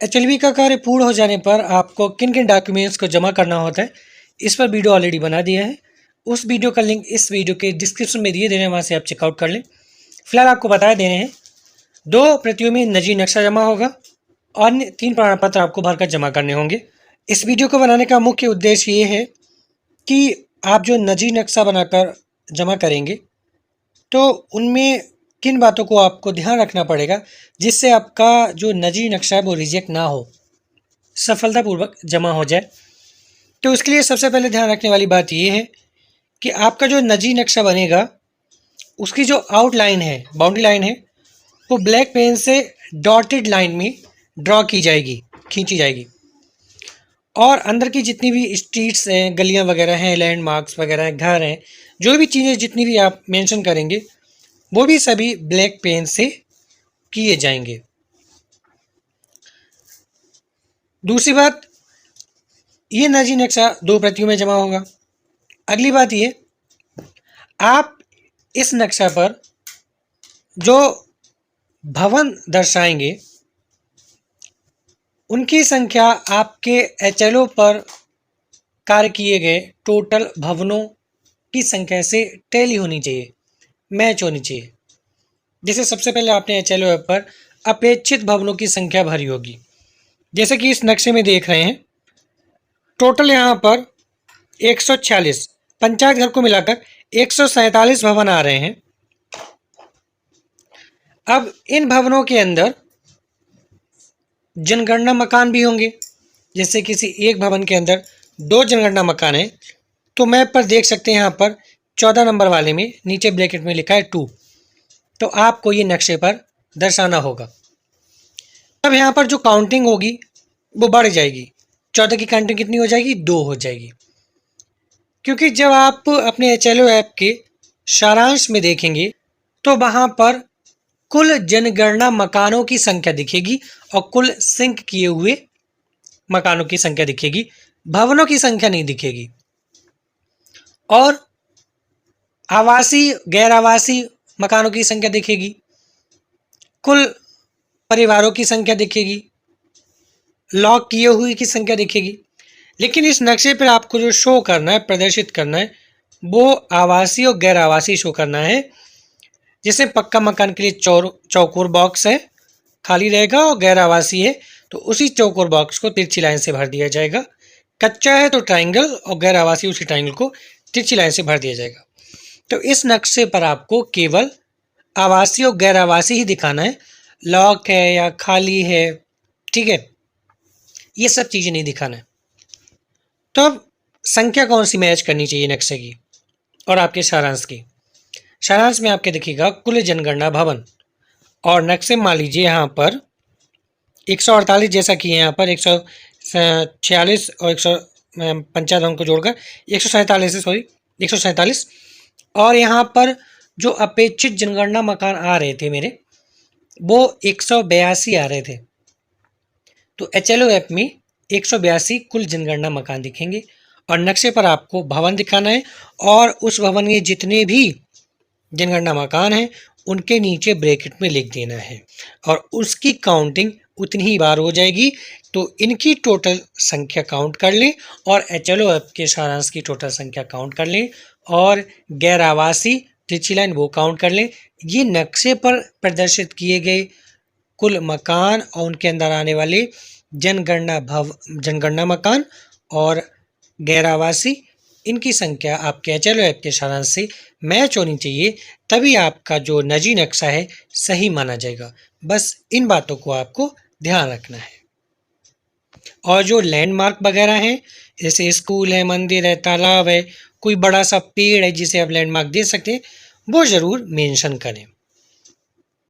एचएलवी का कार्य पूर्ण हो जाने पर आपको किन किन डॉक्यूमेंट्स को जमा करना होता है, इस पर वीडियो ऑलरेडी बना दिया है। उस वीडियो का लिंक इस वीडियो के डिस्क्रिप्शन में दिए दे रहे हैं, वहाँ से आप चेकआउट कर लें। फिलहाल आपको बता दे रहे हैं 2 प्रतियों में नजी नक्शा जमा होगा, अन्य 3 प्रमाण पत्र आपको भरकर जमा करने होंगे। इस वीडियो को बनाने का मुख्य उद्देश्य ये है कि आप जो नजी नक्शा बनाकर जमा करेंगे तो उनमें किन बातों को आपको ध्यान रखना पड़ेगा जिससे आपका जो नजी नक्शा है वो रिजेक्ट ना हो, सफलतापूर्वक जमा हो जाए। तो उसके लिए सबसे पहले ध्यान रखने वाली बात ये है कि आपका जो नजी नक्शा बनेगा उसकी जो आउटलाइन है, बाउंड्री लाइन है, वो ब्लैक पेन से डॉटेड लाइन में ड्रॉ की जाएगी, खींची जाएगी। और अंदर की जितनी भी स्ट्रीट्स हैं, गलियां वगैरह हैं, लैंडमार्क्स वगैरह हैं, घर हैं, जो भी चीज़ें जितनी भी आप मेंशन करेंगे वो भी सभी ब्लैक पेन से किए जाएंगे। दूसरी बात, ये नजी नक्शा 2 प्रतियों में जमा होगा। अगली बात ये, आप इस नक्शा पर जो भवन दर्शाएंगे उनकी संख्या आपके एचएलओ पर कार्य किए गए टोटल भवनों की संख्या से टैली होनी चाहिए, मैच होनी चाहिए। जैसे सबसे पहले आपने एचएलओ पर अपेक्षित भवनों की संख्या भरी होगी। जैसे कि इस नक्शे में देख रहे हैं, टोटल यहाँ पर 146 पंचायत घर को मिलाकर 147 भवन आ रहे हैं। अब इन भवनों के अंदर जनगणना मकान भी होंगे। जैसे किसी एक भवन के अंदर 2 जनगणना मकान है तो मैप पर देख सकते हैं, यहाँ पर 14 नंबर वाले में नीचे ब्रैकेट में लिखा है 2, तो आपको ये नक्शे पर दर्शाना होगा। तब यहाँ पर जो काउंटिंग होगी वो बढ़ जाएगी, 14 की काउंटिंग कितनी हो जाएगी, 2 हो जाएगी। क्योंकि जब आप अपने एचएलओ ऐप के सारांश में देखेंगे तो वहाँ पर कुल जनगणना मकानों की संख्या दिखेगी और कुल सिंक किए हुए मकानों की संख्या दिखेगी, भवनों की संख्या नहीं दिखेगी। और आवासीय गैर आवासीय मकानों की संख्या दिखेगी, कुल परिवारों की संख्या दिखेगी, लॉक किए हुए की संख्या दिखेगी। लेकिन इस नक्शे पर आपको जो शो करना है, प्रदर्शित करना है, वो आवासीय और गैर आवासीय शो करना है। जैसे पक्का मकान के लिए चौकोर बॉक्स है, खाली रहेगा, और गैर आवासीय है तो उसी चौकोर बॉक्स को तिरछी लाइन से भर दिया जाएगा। कच्चा है तो ट्रायंगल, और गैर आवासीय उसी ट्रायंगल को तिरछी लाइन से भर दिया जाएगा। तो इस नक्शे पर आपको केवल आवासीय और गैर आवासीय ही दिखाना है, लॉक है या खाली है, ठीक है, ये सब चीज़ें नहीं दिखाना है। तो अब संख्या कौन सी मैच करनी चाहिए नक्शे की और आपके सारांश की। सारांश में आपके दिखेगा कुल जनगणना भवन, और नक्शे मान लीजिए यहाँ पर 148 जैसा कि यहाँ पर 146 और 155 को जोड़कर 147 और यहाँ पर जो अपेक्षित जनगणना मकान आ रहे थे मेरे, वो 182 आ रहे थे। तो एचएलओ ऐप में 182 कुल जनगणना मकान दिखेंगे और नक्शे पर आपको भवन दिखाना है, और उस भवन में जितने भी जनगणना मकान हैं उनके नीचे ब्रैकेट में लिख देना है, और उसकी काउंटिंग उतनी ही बार हो जाएगी। तो इनकी टोटल संख्या काउंट कर लें और एचएलओ ऐप के सारांश की टोटल संख्या काउंट कर लें, और गैर आवासीय तिरछी लाइन वो काउंट कर लें। ये नक्शे पर प्रदर्शित किए गए कुल मकान और उनके अंदर आने वाले जनगणना मकान और गैर आवासीय, इनकी संख्या आपके एचएलओ ऐप के सारांश से मैच होनी चाहिए, तभी आपका जो नजी नक्शा है सही माना जाएगा। बस इन बातों को आपको ध्यान रखना है। और जो लैंडमार्क वगैरह हैं, जैसे स्कूल है, मंदिर है, तालाब है, कोई बड़ा सा पेड़ है जिसे आप लैंडमार्क दे सकते हैं, वो ज़रूर मेंशन करें।